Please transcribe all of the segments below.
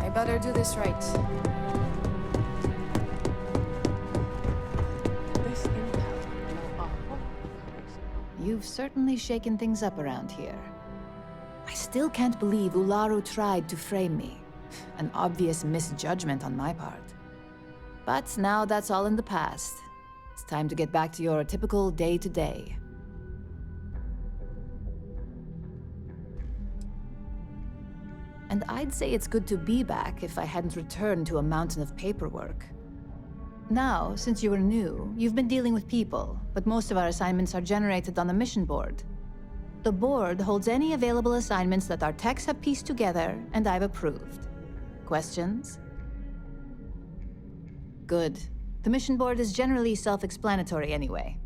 I better do this right. You've certainly shaken things up around here. I still can't believe Ularu tried to frame me. An obvious misjudgment on my part. But now that's all in the past. It's time to get back to your typical day-to-day. And I'd say it's good to be back if I hadn't returned to a mountain of paperwork. Now, since you were new, you've been dealing with people, but most of our assignments are generated on the mission board. The board holds any available assignments that our techs have pieced together, and I've approved. Questions? Good. The mission board is generally self-explanatory anyway.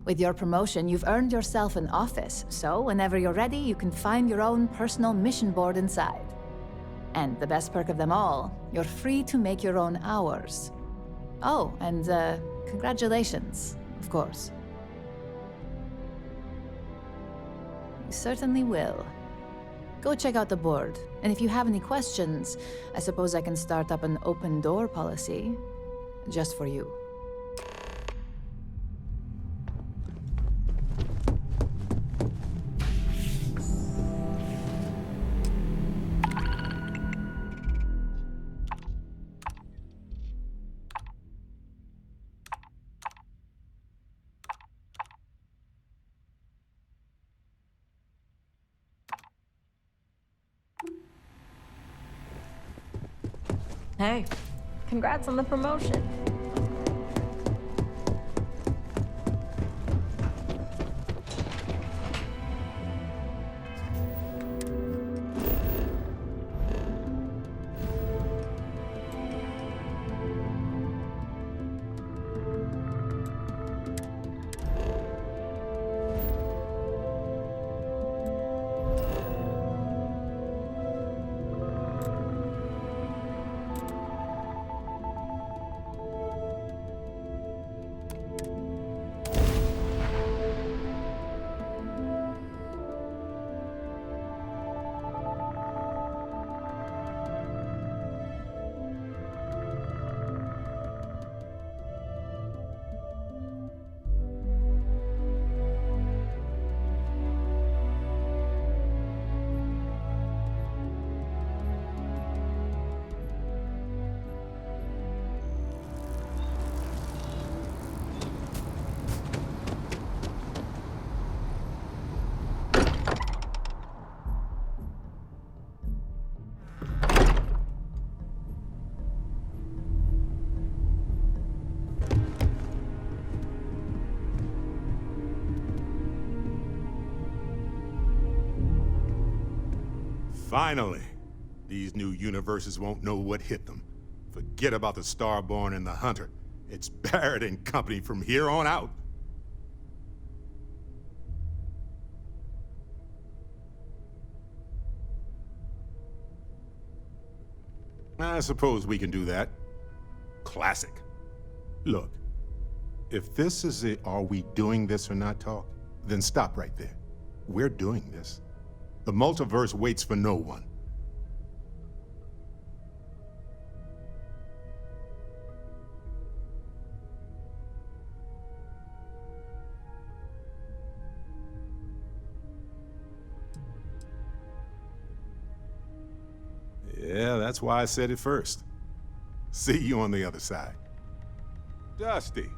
With your promotion, you've earned yourself an office, so whenever you're ready, you can find your own personal mission board inside. And the best perk of them all, you're free to make your own hours. Oh, and congratulations, of course. You certainly will. Go check out the board, and if you have any questions, I suppose I can start up an open door policy, just for you. Hey, congrats on the promotion. Finally! These new universes won't know what hit them. Forget about the Starborn and the Hunter. It's Barrett and company from here on out. I suppose we can do that. Classic. Look, if this is a "are we doing this or not" talk, then stop right there. We're doing this. The multiverse waits for no one. Yeah, that's why I said it first. See you on the other side. Dusty.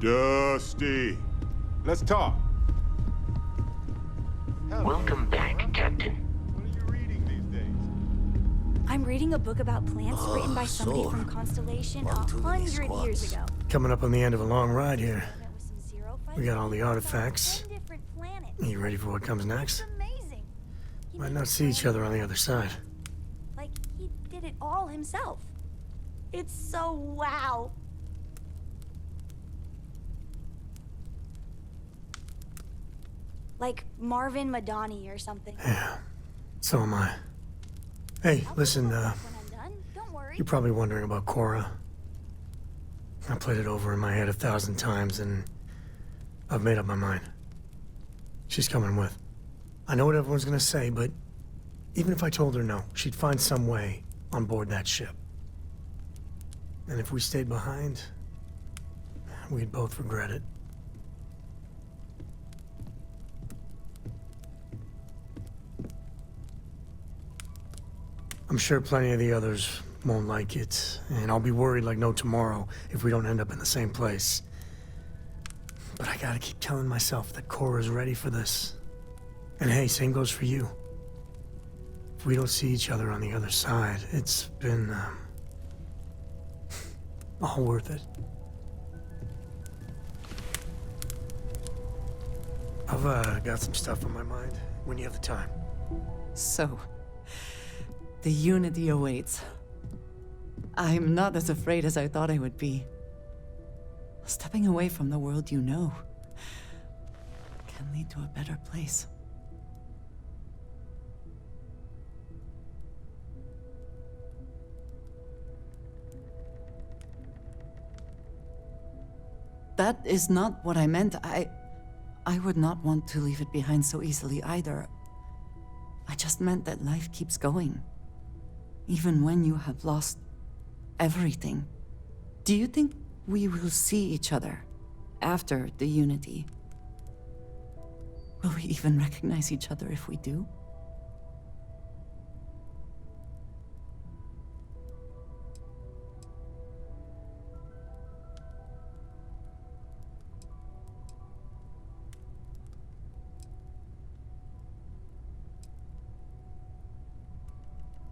Dusty. Let's talk. Welcome back, Captain. What are you reading these days? I'm reading a book about plants written by somebody from Constellation 100 years ago. Coming up on the end of a long ride here. With some zero We got all the artifacts. 10 different planets. You ready for what comes next? It's amazing. He Might made not see each other on the other side. like he did it all himself. It's so wow. Like Marvin Madani or something. Yeah, so am I. Hey, listen, When I'm done, don't worry. you're probably wondering about Cora. I played it over in my head 1,000 times, and I've made up my mind. She's coming with. I know what everyone's gonna say, but even if I told her no, she'd find some way on board that ship. And if we stayed behind, we'd both regret it. I'm sure plenty of the others won't like it, and I'll be worried like no tomorrow if we don't end up in the same place. But I gotta keep telling myself that Cora's ready for this. And hey, same goes for you. If we don't see each other on the other side, it's been, all worth it. I've got some stuff on my mind when you have the time. So, the unity awaits. I'm not as afraid as I thought I would be. Stepping away from the world you know can lead to a better place. That is not what I meant. I would not want to leave it behind so easily either. I just meant that life keeps going, even when you have lost everything. Do you think we will see each other after the unity? Will we even recognize each other if we do?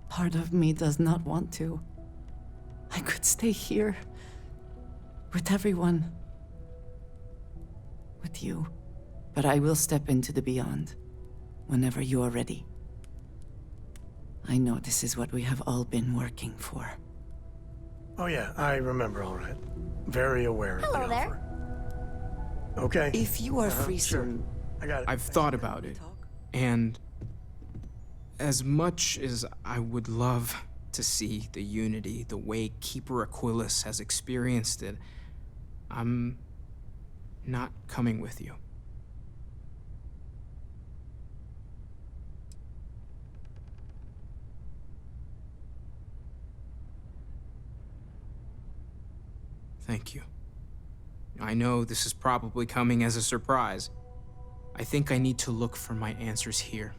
Part of me does not want to. I could stay here with everyone, with you. But I will step into the beyond whenever you are ready. I know this is what we have all been working for. Oh yeah, I remember all right. Very aware of the Hello there. offer. Okay. If you are free sure. soon, I got it. I've thought about it, and as much as I would love to see the unity the way Keeper Aquilus has experienced it, I'm not coming with you. Thank you. I know this is probably coming as a surprise. I think I need to look for my answers here,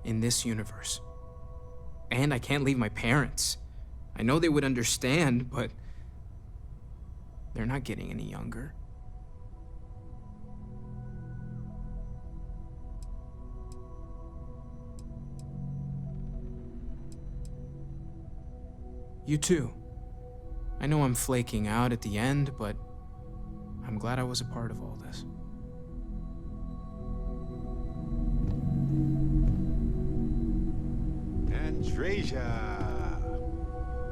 in this universe. And I can't leave my parents. I know they would understand, but they're not getting any younger. You too. I know I'm flaking out at the end, but I'm glad I was a part of all this.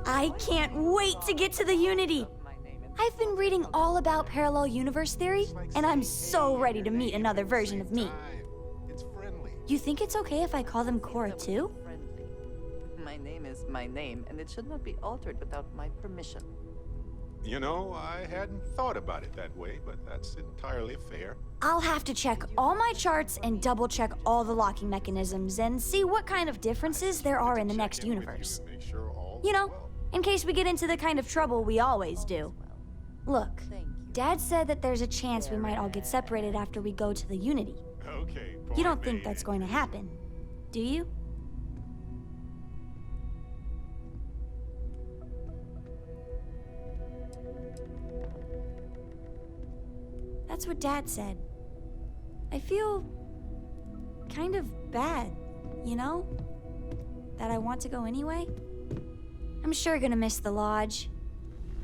I can't wait to get to the Unity. I've been reading all about parallel universe theory, and I'm so ready to meet another version of me. You think it's okay if I call them Cora too? my name is my name, and it should not be altered without my permission. You know, I hadn't thought about it that way, but that's entirely fair. I'll have to check all my charts and double check all the locking mechanisms and see what kind of differences there are in the next universe. You know, in case we get into the kind of trouble we always do. Look, Dad said that there's a chance we might all get separated after we go to the Unity. Okay. You don't think that's going to happen, do you? That's what Dad said. I feel kind of bad, you know? That I want to go anyway. I'm sure gonna miss the lodge,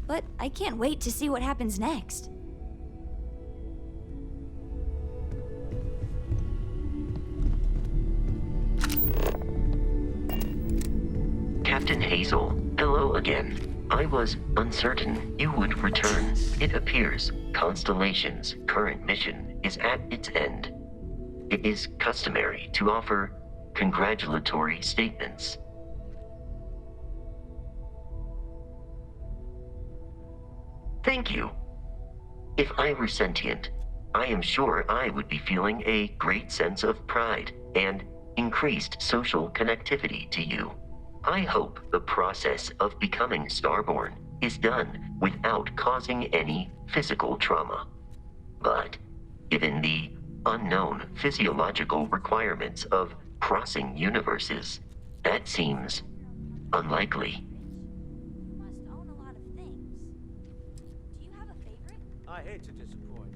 but I can't wait to see what happens next. Captain Hazel, hello again. I was uncertain you would return. It appears Constellation's current mission is at its end. It is customary to offer congratulatory statements. Thank you. If I were sentient, I am sure I would be feeling a great sense of pride and increased social connectivity to you. I hope the process of becoming Starborn is done without causing any physical trauma. But given the unknown physiological requirements of crossing universes, that seems unlikely. You must own a lot of things. Do you have a favorite? I hate to disappoint,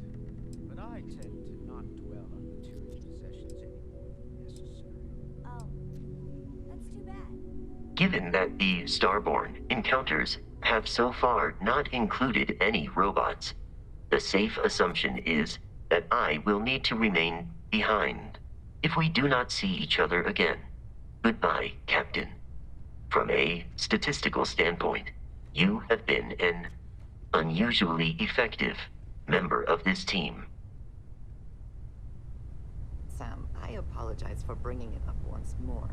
but I tend to not dwell on material possessions anymore than necessary. Oh, that's too bad. Given that the Starborn encounters have so far not included any robots, the safe assumption is that I will need to remain behind if we do not see each other again. Goodbye, Captain. From a statistical standpoint, you have been an unusually effective member of this team. Sam, I apologize for bringing it up once more.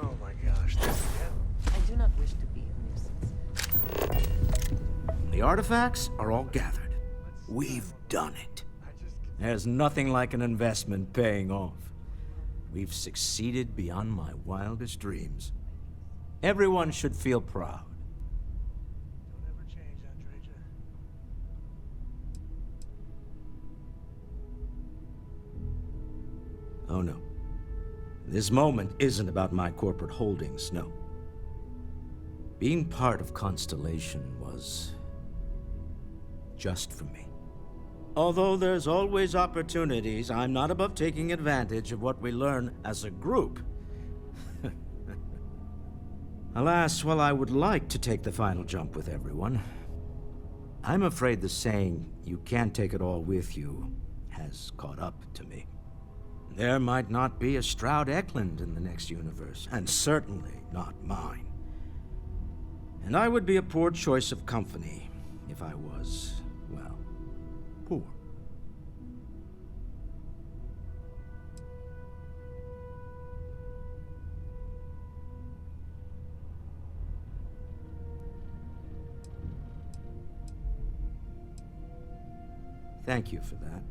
Oh my gosh, this again. I do not wish to be a nuisance. The artifacts are all gathered. We've done it. There's nothing like an investment paying off. We've succeeded beyond my wildest dreams. Everyone should feel proud. Don't ever change, Andreja. Oh no. This moment isn't about my corporate holdings, no. Being part of Constellation was just for me. Although there's always opportunities, I'm not above taking advantage of what we learn as a group. Alas, while I would like to take the final jump with everyone, I'm afraid the saying, "you can't take it all with you," has caught up to me. There might not be a Stroud Eklund in the next universe, and certainly not mine. And I would be a poor choice of company if I was, well, poor. Thank you for that.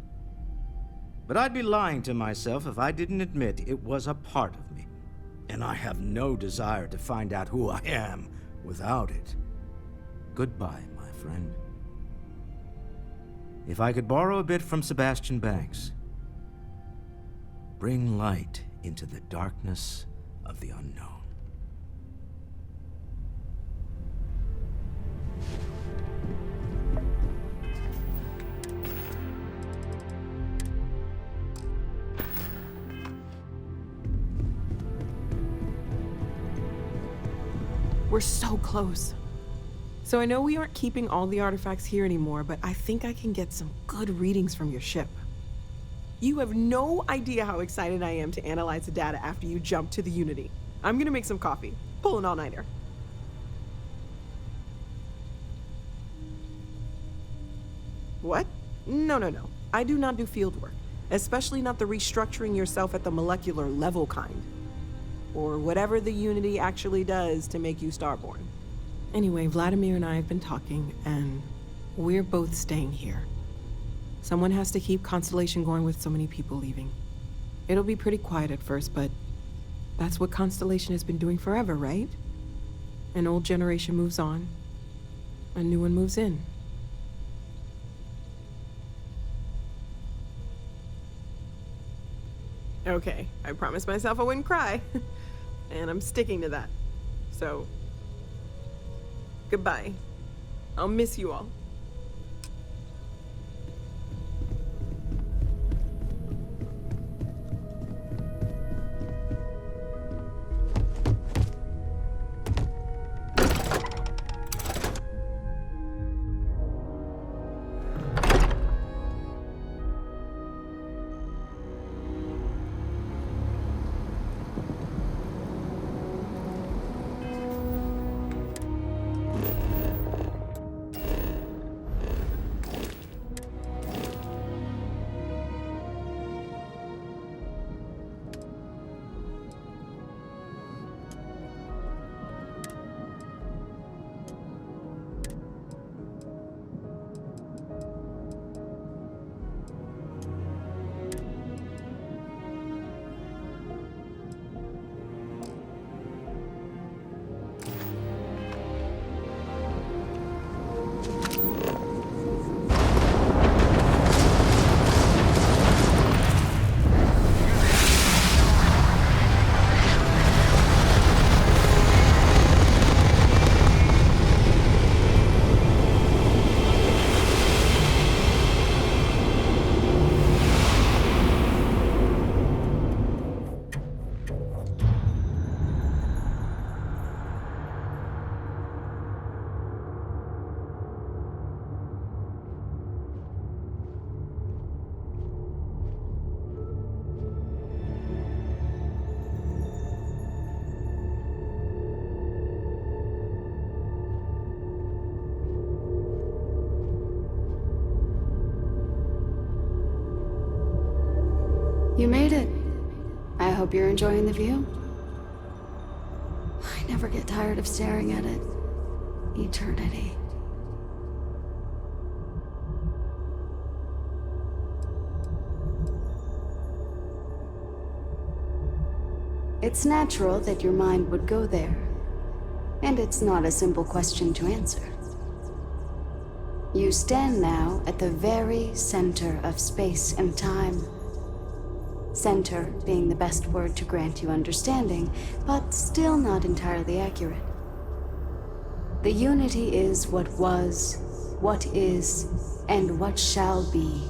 But I'd be lying to myself if I didn't admit it was a part of me. And I have no desire to find out who I am without it. Goodbye, my friend. If I could borrow a bit from Sebastian Banks, bring light into the darkness of the unknown. We're so close. So I know we aren't keeping all the artifacts here anymore, but I think I can get some good readings from your ship. You have no idea how excited I am to analyze the data after you jump to the Unity. I'm gonna make some coffee. Pull an all-nighter. What? No. I do not do field work, especially not the restructuring yourself at the molecular level kind. Or whatever the Unity actually does to make you Starborn. Anyway, Vladimir and I have been talking, and we're both staying here. Someone has to keep Constellation going with so many people leaving. It'll be pretty quiet at first, but that's what Constellation has been doing forever, right? An old generation moves on, a new one moves in. Okay, I promised myself I wouldn't cry. And I'm sticking to that. So, goodbye. I'll miss you all. You made it. I hope you're enjoying the view. I never get tired of staring at it. Eternity. It's natural that your mind would go there. And it's not a simple question to answer. You stand now at the very center of space and time. Center being the best word to grant you understanding, but still not entirely accurate. The unity is what was, what is, and what shall be.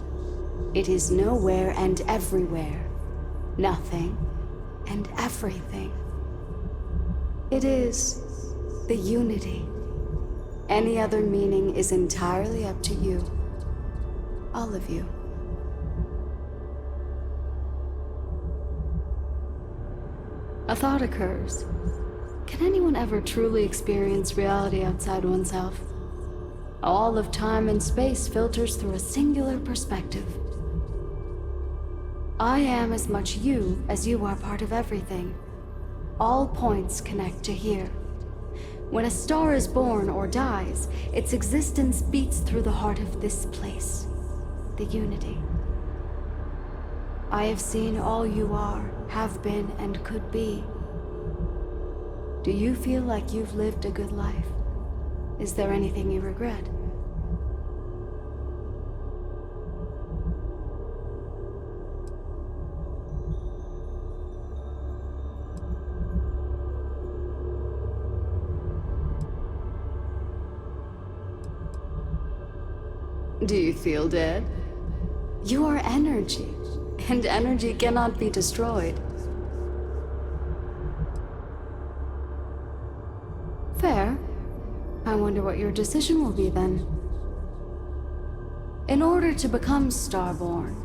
It is nowhere and everywhere. Nothing and everything. It is the unity. Any other meaning is entirely up to you. All of you. A thought occurs. Can anyone ever truly experience reality outside oneself? All of time and space filters through a singular perspective. I am as much you as you are part of everything. All points connect to here. When a star is born or dies, its existence beats through the heart of this place, the unity. I have seen all you are, have been, and could be. Do you feel like you've lived a good life? Is there anything you regret? Do you feel dead? You are energy, and energy cannot be destroyed. Fair. I wonder what your decision will be then. In order to become Starborn,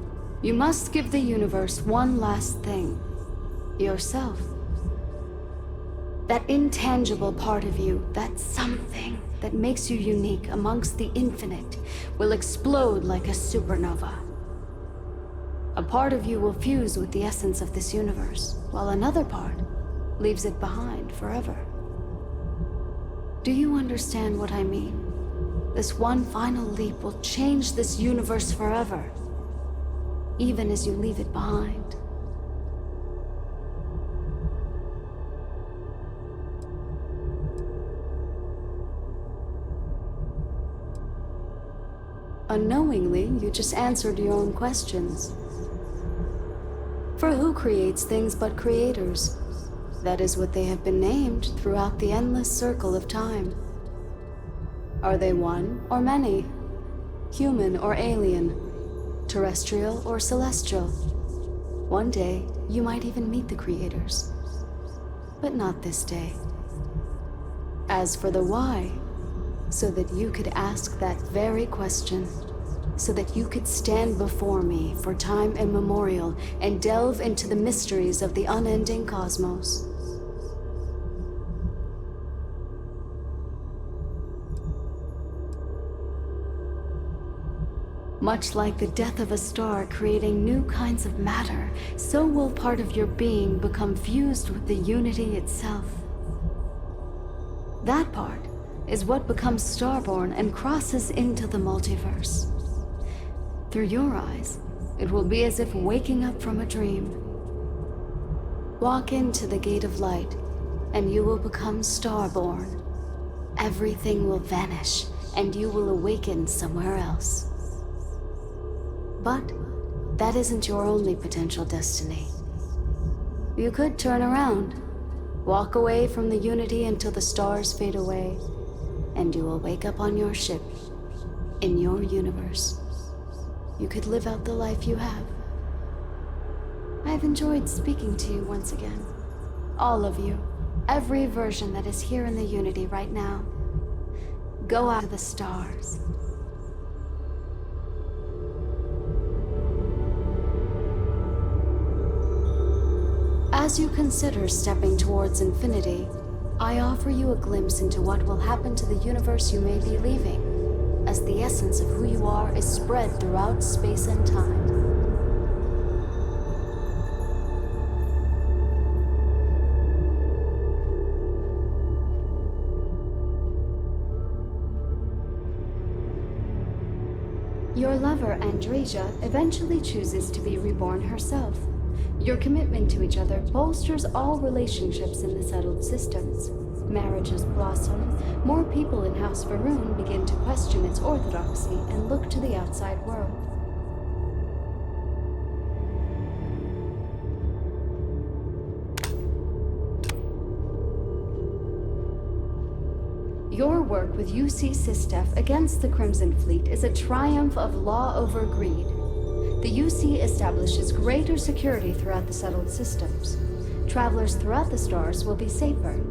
you must give the universe one last thing. Yourself. That intangible part of you, that something that makes you unique amongst the infinite, will explode like a supernova. A part of you will fuse with the essence of this universe, while another part leaves it behind forever. Do you understand what I mean? This one final leap will change this universe forever, even as you leave it behind. Unknowingly, you just answered your own questions. For who creates things but creators? That is what they have been named throughout the endless circle of time. Are they one or many? Human or alien? Terrestrial or celestial? One day, you might even meet the creators. But not this day. As for the why, so that you could ask that very question, so that you could stand before me for time immemorial and delve into the mysteries of the unending cosmos. Much like the death of a star creating new kinds of matter, so will part of your being become fused with the unity itself. That part is what becomes Starborn and crosses into the multiverse. Through your eyes, it will be as if waking up from a dream. Walk into the gate of light, and you will become Starborn. Everything will vanish, and you will awaken somewhere else. But that isn't your only potential destiny. You could turn around, walk away from the unity until the stars fade away, and you will wake up on your ship, in your universe. You could live out the life you have. I've enjoyed speaking to you once again. All of you, every version that is here in the Unity right now. Go out to the stars. As you consider stepping towards infinity, I offer you a glimpse into what will happen to the universe you may be leaving, as the essence of who you are is spread throughout space and time. Your lover, Andresia, eventually chooses to be reborn herself. Your commitment to each other bolsters all relationships in the settled systems. Marriages blossom, more people in House Varun begin to question its orthodoxy and look to the outside world. Your work with UC Sistef against the Crimson Fleet is a triumph of law over greed. The UC establishes greater security throughout the settled systems. Travelers throughout the stars will be safer.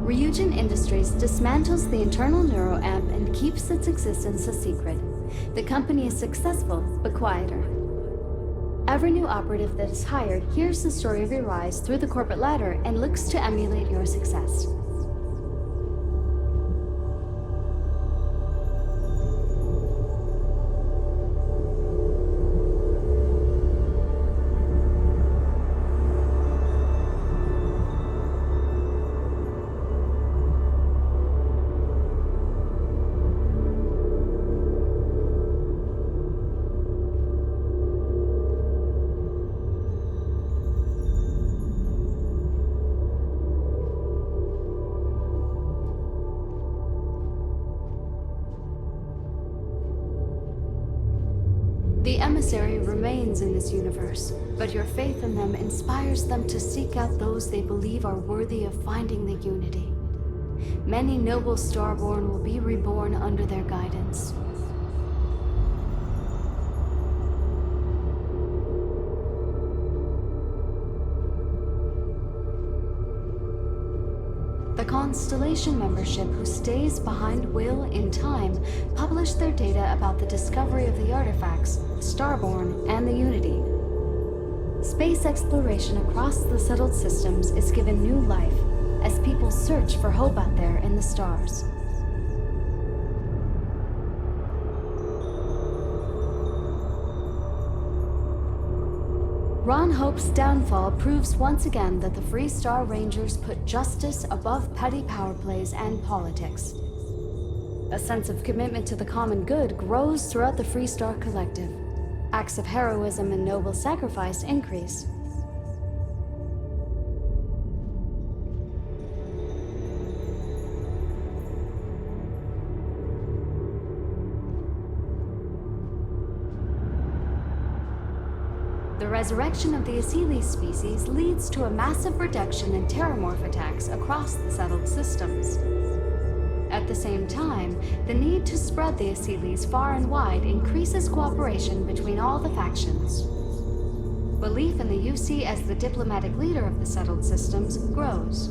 Ryujin Industries dismantles the internal neuroamp and keeps its existence a secret. The company is successful, but quieter. Every new operative that is hired hears the story of your rise through the corporate ladder and looks to emulate your success. The emissary remains in this universe, but your faith in them inspires them to seek out those they believe are worthy of finding the unity. Many noble Starborn will be reborn under their guidance. The Constellation membership who stays behind will, in time, publish their data about the discovery of the artifacts, Starborn, and the Unity. Space exploration across the settled systems is given new life as people search for hope out there in the stars. Ron Hope's downfall proves once again that the Free Star Rangers put justice above petty power plays and politics. A sense of commitment to the common good grows throughout the Free Star Collective. Acts of heroism and noble sacrifice increase. The resurrection of the Asili species leads to a massive reduction in terramorph attacks across the settled systems. At the same time, the need to spread the Asilis far and wide increases cooperation between all the factions. Belief in the UC as the diplomatic leader of the settled systems grows.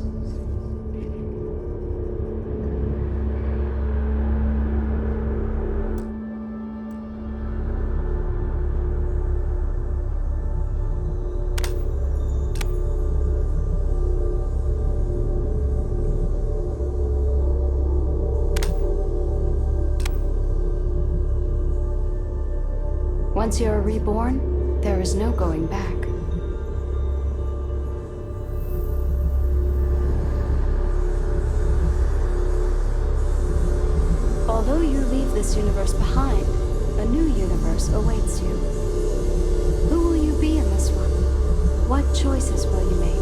Once you are reborn, there is no going back. Although you leave this universe behind, a new universe awaits you. Who will you be in this one? What choices will you make?